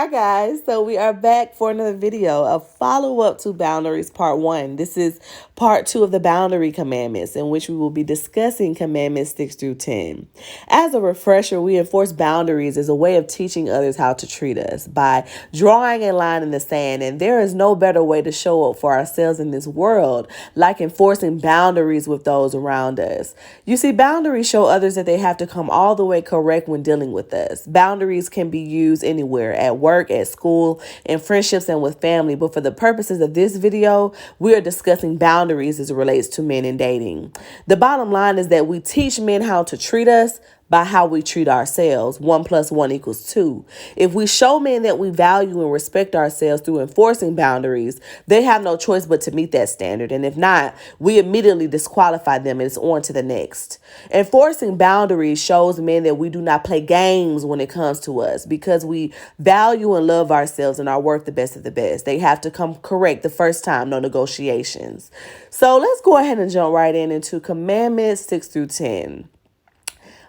Hi guys, so we are back for another video, a follow-up to Boundaries Part 1. This is Part 2 of the Boundary Commandments, in which we will be discussing Commandments 6 through 10. As a refresher, we enforce boundaries as a way of teaching others how to treat us by drawing a line in the sand, and there is no better way to show up for ourselves in this world like enforcing boundaries with those around us. You see, boundaries show others that they have to come all the way correct when dealing with us. Boundaries can be used anywhere, at work, at school, in friendships, and with family. But for the purposes of this video, we are discussing boundaries as it relates to men in dating. The bottom line is that we teach men how to treat us by how we treat ourselves. 1 + 1 = 2. If we show men that we value and respect ourselves through enforcing boundaries, they have no choice but to meet that standard. And if not, we immediately disqualify them and it's on to the next. Enforcing boundaries shows men that we do not play games when it comes to us, because we value and love ourselves and are worth the best of the best. They have to come correct the first time, no negotiations. So let's go ahead and jump right into Commandments 6 through 10.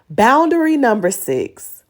Boundary number 6,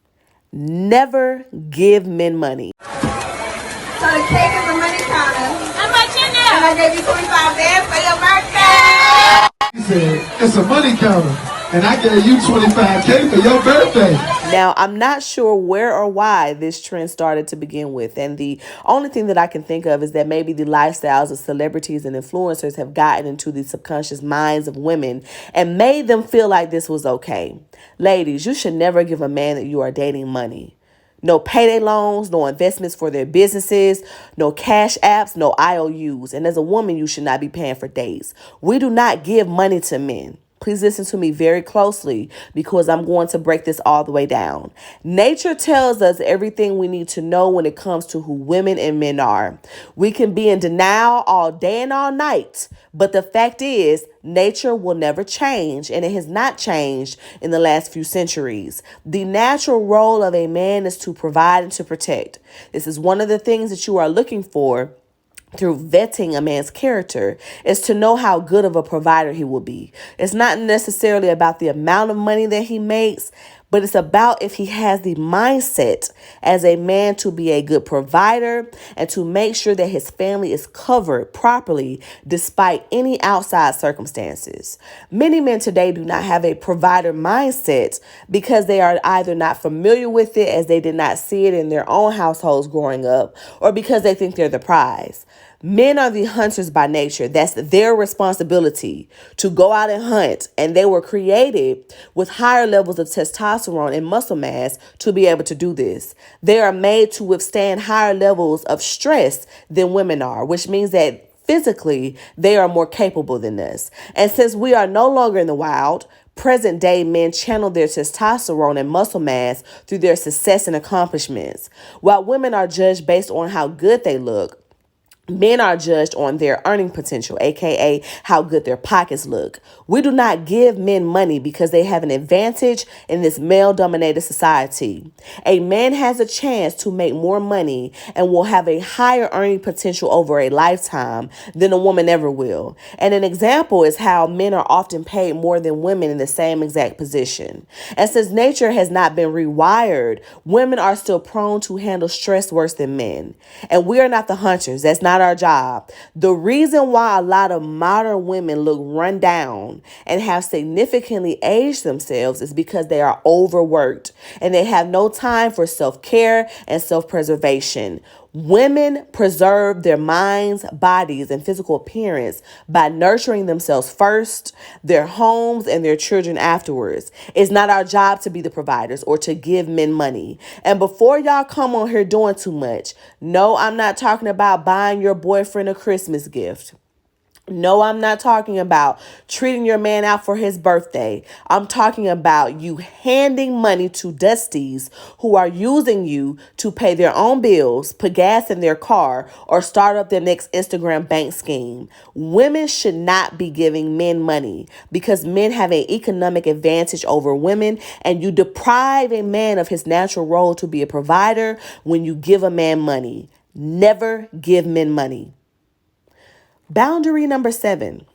never give men money. So the cake is a money counter. How much in there? And I gave you $25 for your birthday. He said, it's a money counter. And I gave you $25K for your birthday. Now, I'm not sure where or why this trend started to begin with. And the only thing that I can think of is that maybe the lifestyles of celebrities and influencers have gotten into the subconscious minds of women and made them feel like this was okay. Ladies, you should never give a man that you are dating money. No payday loans, no investments for their businesses, no cash apps, no IOUs. And as a woman, you should not be paying for dates. We do not give money to men. Please listen to me very closely, because I'm going to break this all the way down. Nature tells us everything we need to know when it comes to who women and men are. We can be in denial all day and all night, but the fact is, nature will never change, and it has not changed in the last few centuries. The natural role of a man is to provide and to protect. This is one of the things that you are looking for through vetting a man's character, is to know how good of a provider he will be. It's not necessarily about the amount of money that he makes, but it's about if he has the mindset as a man to be a good provider and to make sure that his family is covered properly despite any outside circumstances. Many men today do not have a provider mindset because they are either not familiar with it, as they did not see it in their own households growing up, or because they think they're the prize. Men are the hunters by nature. That's their responsibility to go out and hunt. And they were created with higher levels of testosterone and muscle mass to be able to do this. They are made to withstand higher levels of stress than women are, which means that physically they are more capable than us. And since we are no longer in the wild, present day men channel their testosterone and muscle mass through their success and accomplishments. While women are judged based on how good they look, men are judged on their earning potential, aka how good their pockets look. We do not give men money because they have an advantage in this male-dominated society. A man has a chance to make more money and will have a higher earning potential over a lifetime than a woman ever will. And an example is how men are often paid more than women in the same exact position. And since nature has not been rewired, women are still prone to handle stress worse than men. And we are not the hunters. That's not our job. The reason why a lot of modern women look run down and have significantly aged themselves is because they are overworked and they have no time for self-care and self-preservation. Women preserve their minds, bodies, and physical appearance by nurturing themselves first, their homes, and their children afterwards. It's not our job to be the providers or to give men money. And before y'all come on here doing too much, no, I'm not talking about buying your boyfriend a Christmas gift. No, I'm not talking about treating your man out for his birthday. I'm talking about you handing money to dusties who are using you to pay their own bills, put gas in their car, or start up their next Instagram bank scheme. Women should not be giving men money because men have an economic advantage over women, and you deprive a man of his natural role to be a provider when you give a man money. Never give men money. Boundary number 7.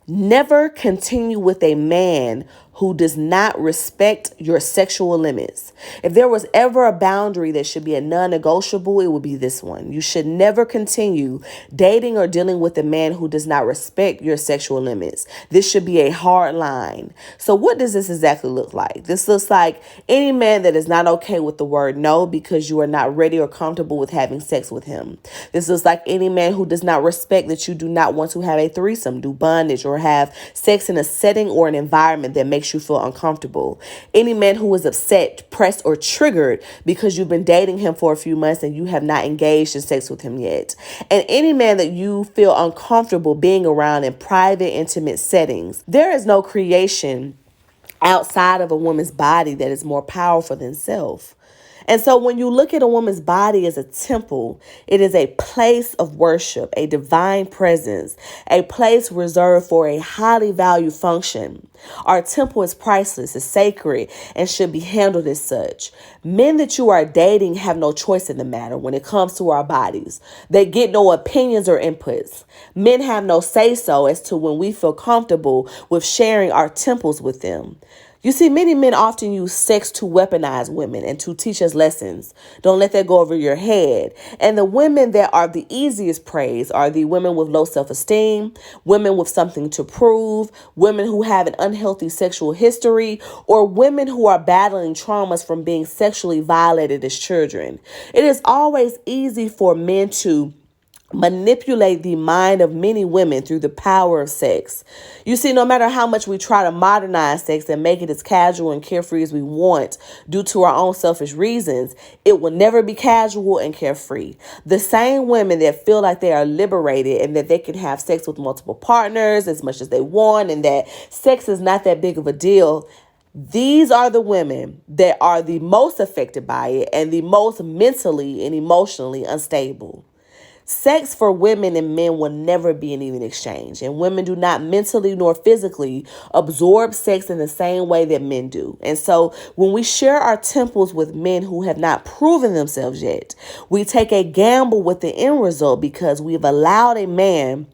Never continue with a man who does not respect your sexual limits. If there was ever a boundary that should be a non-negotiable, it would be this one. You should never continue dating or dealing with a man who does not respect your sexual limits. This should be a hard line. So what does this exactly look like? This looks like any man that is not okay with the word no because you are not ready or comfortable with having sex with him. This looks like any man who does not respect that you do not want to have a threesome, do bondage, or have sex in a setting or an environment that makes you feel uncomfortable. Any man who is upset, pressed, or triggered because you've been dating him for a few months and you have not engaged in sex with him yet. And any man that you feel uncomfortable being around in private, intimate settings. There is no creation outside of a woman's body that is more powerful than self. And so when you look at a woman's body as a temple, it is a place of worship, a divine presence, a place reserved for a highly valued function. Our temple is priceless, is sacred, and should be handled as such. Men that you are dating have no choice in the matter when it comes to our bodies. They get no opinions or inputs. Men have no say-so as to when we feel comfortable with sharing our temples with them. You see, many men often use sex to weaponize women and to teach us lessons. Don't let that go over your head. And the women that are the easiest praise are the women with low self-esteem, women with something to prove, women who have an unhealthy sexual history, or women who are battling traumas from being sexually violated as children. It is always easy for men to manipulate the mind of many women through the power of sex. You see, no matter how much we try to modernize sex and make it as casual and carefree as we want due to our own selfish reasons, it will never be casual and carefree. The same women that feel like they are liberated and that they can have sex with multiple partners as much as they want and that sex is not that big of a deal, these are the women that are the most affected by it and the most mentally and emotionally unstable. Sex for women and men will never be an even exchange, and women do not mentally nor physically absorb sex in the same way that men do. And so when we share our temples with men who have not proven themselves yet, we take a gamble with the end result because we've allowed a man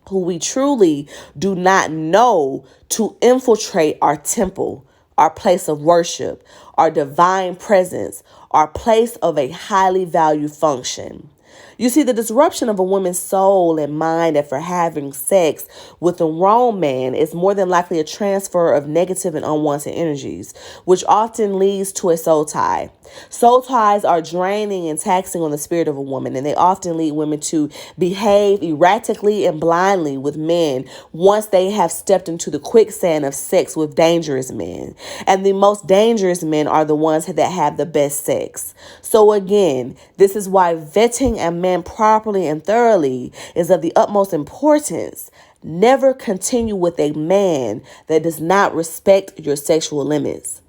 who we truly do not know to infiltrate our temple, our place of worship, our divine presence, our place of a highly valued function. You see, the disruption of a woman's soul and mind after having sex with a wrong man is more than likely a transfer of negative and unwanted energies, which often leads to a soul tie. Soul ties are draining and taxing on the spirit of a woman, and they often lead women to behave erratically and blindly with men once they have stepped into the quicksand of sex with dangerous men. And the most dangerous men are the ones that have the best sex. So again, this is why vetting a man properly and thoroughly is of the utmost importance. Never continue with a man that does not respect your sexual limits.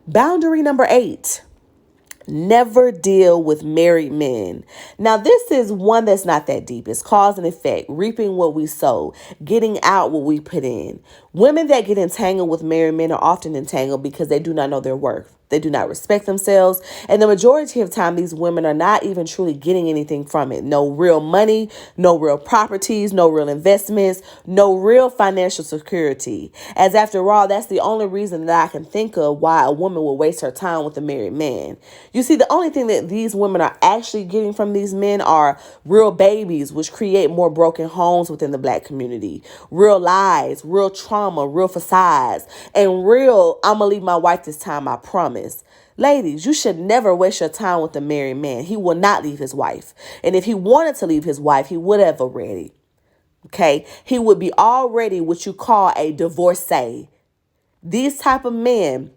Boundary number 8. Never deal with married men. Now, this is one that's not that deep. It's cause and effect, reaping what we sow, getting out what we put in. Women that get entangled with married men are often entangled because they do not know their worth. They do not respect themselves. And the majority of time, these women are not even truly getting anything from it. No real money, no real properties, no real investments, no real financial security. As after all, that's the only reason that I can think of why a woman will waste her time with a married man. You see, the only thing that these women are actually getting from these men are real babies, which create more broken homes within the Black community. Real lies, real trauma, real facades, and real, I'm going to leave my wife this time, I promise. Ladies, you should never waste your time with a married man. He will not leave his wife. And if he wanted to leave his wife, he would have already. Okay? He would be already what you call a divorcee. These type of men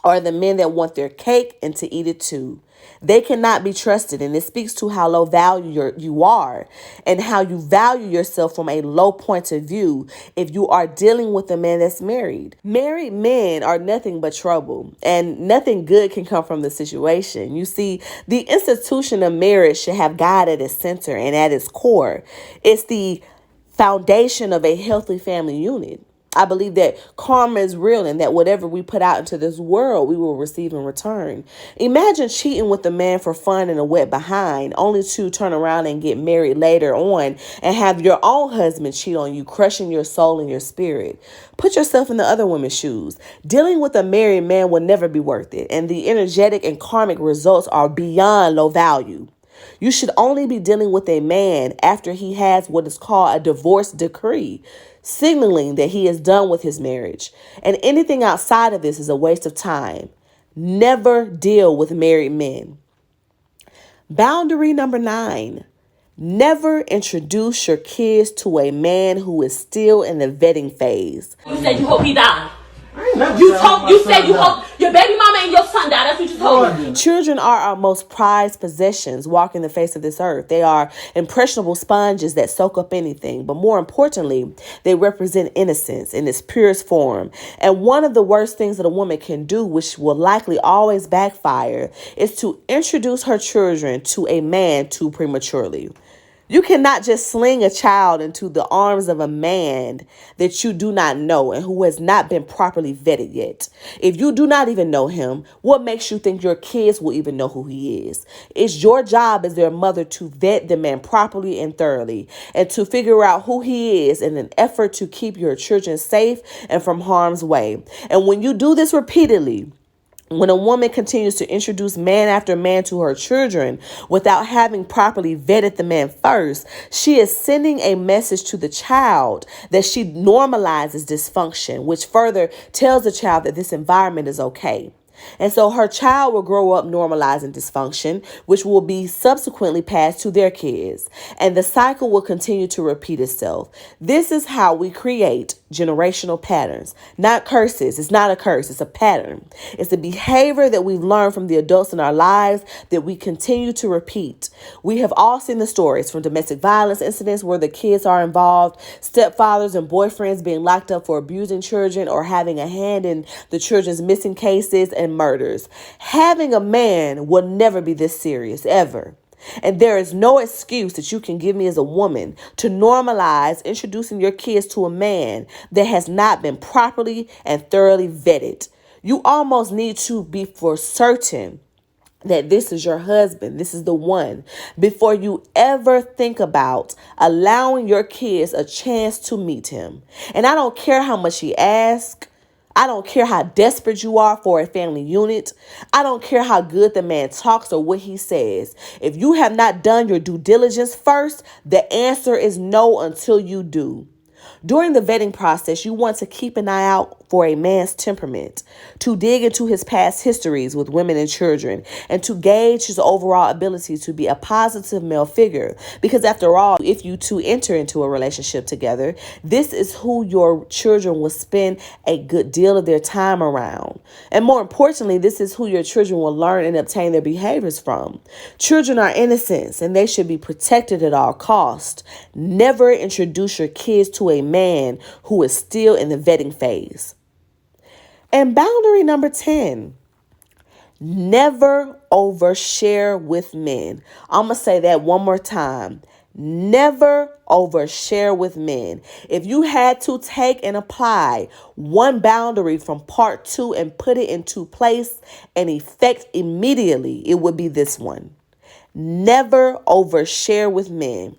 are the men that want their cake and to eat it too. They cannot be trusted, and it speaks to how low value you are and how you value yourself from a low point of view if you are dealing with a man that's married. Married men are nothing but trouble, and nothing good can come from the situation. You see, the institution of marriage should have God at its center and at its core. It's the foundation of a healthy family unit. I believe that karma is real and that whatever we put out into this world, we will receive in return. Imagine cheating with a man for fun and a wet behind, only to turn around and get married later on and have your own husband cheat on you, crushing your soul and your spirit. Put yourself in the other woman's shoes. Dealing with a married man will never be worth it, and the energetic and karmic results are beyond low value. You should only be dealing with a man after he has what is called a divorce decree, signaling that he is done with his marriage. And anything outside of this is a waste of time. Never deal with married men. Boundary number 9. Never introduce your kids to a man who is still in the vetting phase. You said you hope he died. You said you hope your baby mama and your son died. That's what you told me. Children are our most prized possessions walking the face of this earth. They are impressionable sponges that soak up anything. But more importantly, they represent innocence in its purest form. And one of the worst things that a woman can do, which will likely always backfire, is to introduce her children to a man too prematurely. You cannot just sling a child into the arms of a man that you do not know and who has not been properly vetted yet. If you do not even know him, what makes you think your kids will even know who he is? It's your job as their mother to vet the man properly and thoroughly and to figure out who he is in an effort to keep your children safe and from harm's way. And when you do this repeatedly, when a woman continues to introduce man after man to her children without having properly vetted the man first, she is sending a message to the child that she normalizes dysfunction, which further tells the child that this environment is okay. And so her child will grow up normalizing dysfunction, which will be subsequently passed to their kids. And the cycle will continue to repeat itself. This is how we create generational patterns, not curses. It's not a curse. It's a pattern. It's the behavior that we've learned from the adults in our lives that we continue to repeat. We have all seen the stories from domestic violence incidents where the kids are involved, stepfathers and boyfriends being locked up for abusing children or having a hand in the children's missing cases and murders. Having a man will never be this serious, ever. And there is no excuse that you can give me as a woman to normalize introducing your kids to a man that has not been properly and thoroughly vetted. You almost need to be for certain that this is your husband, this is the one, before you ever think about allowing your kids a chance to meet him. And I don't care how much he asks. I don't care how desperate you are for a family unit. I don't care how good the man talks or what he says. If you have not done your due diligence first, the answer is no until you do. During the vetting process, you want to keep an eye out for a man's temperament, to dig into his past histories with women and children, and to gauge his overall ability to be a positive male figure. Because after all, if you two enter into a relationship together, this is who your children will spend a good deal of their time around. And more importantly, this is who your children will learn and obtain their behaviors from. Children are innocents and they should be protected at all costs. Never introduce your kids to a man who is still in the vetting phase. And boundary number 10, never overshare with men. I'm going to say that one more time. Never overshare with men. If you had to take and apply one boundary from part 2 and put it into place and effect immediately, it would be this one. Never overshare with men.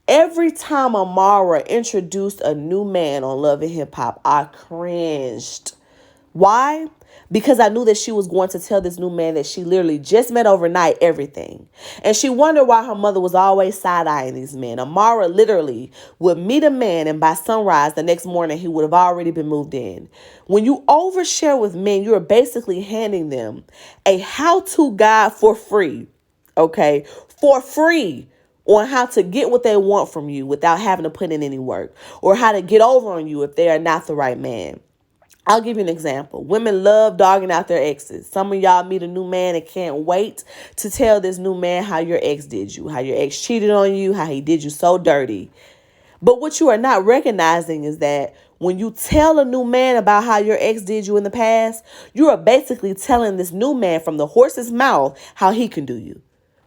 Every time Amara introduced a new man on Love and Hip Hop, I cringed. Why? Because I knew that she was going to tell this new man that she literally just met overnight everything. And she wondered why her mother was always side-eyeing these men. Amara literally would meet a man and by sunrise the next morning, he would have already been moved in. When you overshare with men, you're basically handing them a how-to guide for free. Okay? For free. On how to get what they want from you without having to put in any work. Or how to get over on you if they are not the right man. I'll give you an example. Women love dogging out their exes. Some of y'all meet a new man and can't wait to tell this new man how your ex did you, how your ex cheated on you, how he did you so dirty. But what you are not recognizing is that when you tell a new man about how your ex did you in the past, you are basically telling this new man from the horse's mouth how he can do you.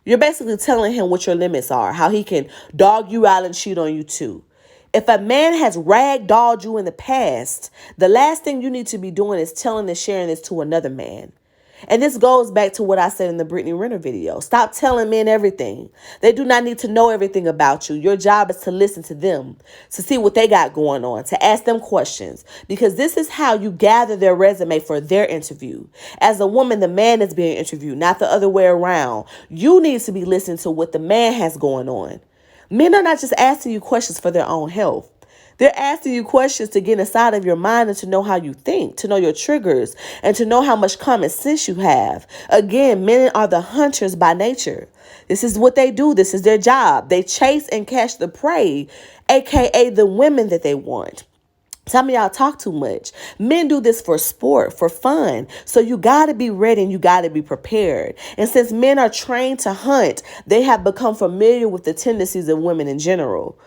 You're basically telling him what your limits are, how he can dog you out and cheat on you too. If a man has ragdolled you in the past, the last thing you need to be doing is telling and sharing this to another man. And this goes back to what I said in the Brittany Renner video. Stop telling men everything. They do not need to know everything about you. Your job is to listen to them, to see what they got going on, to ask them questions, because this is how you gather their resume for their interview. As a woman, the man is being interviewed, not the other way around. You need to be listening to what the man has going on. Men are not just asking you questions for their own health. They're asking you questions to get inside of your mind and to know how you think, to know your triggers, and to know how much common sense you have. Again, men are the hunters by nature. This is what they do. This is their job. They chase and catch the prey, aka the women that they want. Some of y'all talk too much. Men do this for sport, for fun. So you got to be ready and you got to be prepared. And since men are trained to hunt, they have become familiar with the tendencies of women in general.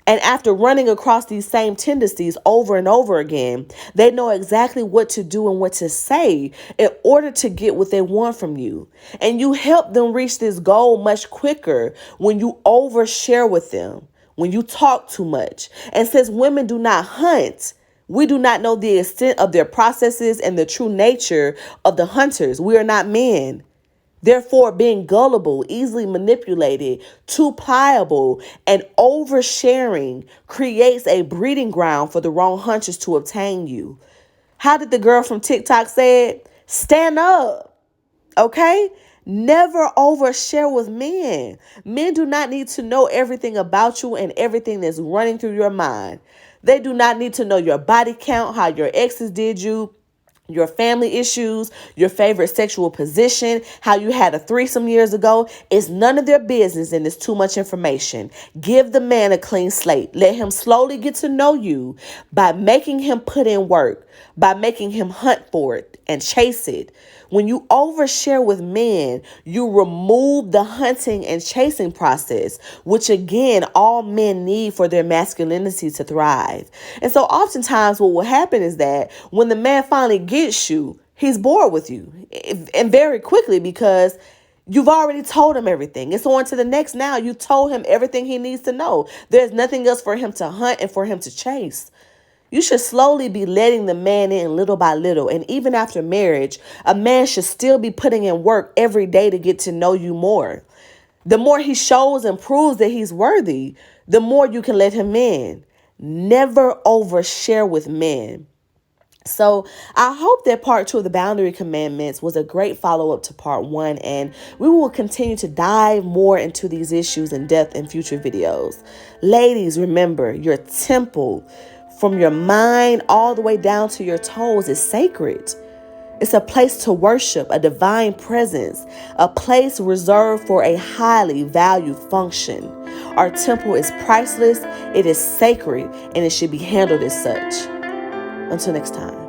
And after running across these same tendencies over and over again, they know exactly what to do and what to say in order to get what they want from you. And you help them reach this goal much quicker when you overshare with them, when you talk too much. And since women do not hunt, we do not know the extent of their processes and the true nature of the hunters. We are not men. Therefore, being gullible, easily manipulated, too pliable, and oversharing creates a breeding ground for the wrong hunters to obtain you. How did the girl from TikTok say it? Stand up, okay? Never overshare with men. Men do not need to know everything about you and everything that's running through your mind. They do not need to know your body count, how your exes did you, your family issues, your favorite sexual position, how you had a threesome years ago. It's none of their business and it's too much information. Give the man a clean slate. Let him slowly get to know you by making him put in work, by making him hunt for it and chase it. When you overshare with men, you remove the hunting and chasing process, which again, all men need for their masculinity to thrive. And so oftentimes what will happen is that when the man finally gets you, he's bored with you, and very quickly, because you've already told him everything. It's on to the next now. You told him everything he needs to know. There's nothing else for him to hunt and for him to chase. You should slowly be letting the man in little by little. And even after marriage, a man should still be putting in work every day to get to know you more. The more he shows and proves that he's worthy, the more you can let him in. Never overshare with men. So I hope that part 2 of the boundary commandments was a great follow-up to part 1, and we will continue to dive more into these issues in depth in future videos. Ladies, remember, your temple, from your mind all the way down to your toes, is sacred. It's a place to worship, a divine presence, a place reserved for a highly valued function. Our temple is priceless, it is sacred, and it should be handled as such. Until next time.